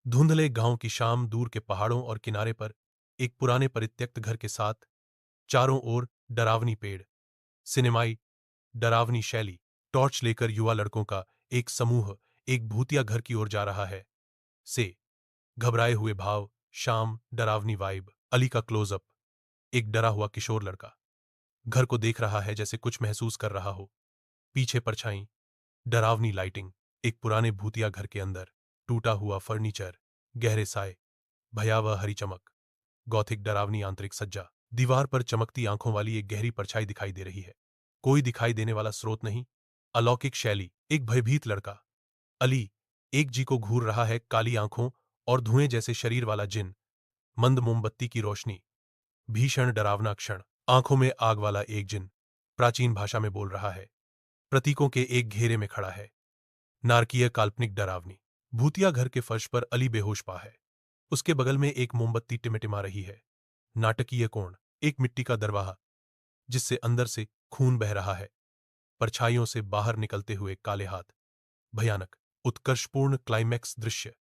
धुंधले गांव की शाम, दूर के पहाड़ों और किनारे पर एक पुराने परित्यक्त घर के साथ, चारों ओर डरावनी पेड़, सिनेमाई डरावनी शैली, टॉर्च लेकर युवा लड़कों का एक समूह एक भूतिया घर की ओर जा रहा है। से घबराए हुए भाव, शाम, डरावनी वाइब, अली का क्लोजअप, एक डरा हुआ किशोर लड़का घर को देख रहा है जैसे कुछ महसूस कर रहा हो। पीछे परछाई, डरावनी लाइटिंग, एक पुराने भूतिया घर के अंदर, टूटा हुआ फर्नीचर, गहरे साए, भयावह हरी चमक, गॉथिक डरावनी आंतरिक सज्जा, दीवार पर चमकती आंखों वाली एक गहरी परछाई दिखाई दे रही है। कोई दिखाई देने वाला स्रोत नहीं, अलौकिक शैली, एक भयभीत लड़का अली, एक जी को घूर रहा है, काली आंखों और धुएं जैसे शरीर वाला जिन, मंद मोमबत्ती की रोशनी, भीषण डरावना क्षण, आंखों में आग वाला एक जिन, प्राचीन भाषा में बोल रहा है, प्रतीकों के एक घेरे में खड़ा है, नारकीय काल्पनिक डरावनी। भूतिया घर के फर्श पर अली बेहोश पा है। उसके बगल में एक मोमबत्ती टिमटिमा रही है। नाटकीय कोण, एक मिट्टी का दरवाहा जिससे अंदर से खून बह रहा है, परछाइयों से बाहर निकलते हुए काले हाथ, भयानक उत्कर्षपूर्ण क्लाइमैक्स दृश्य।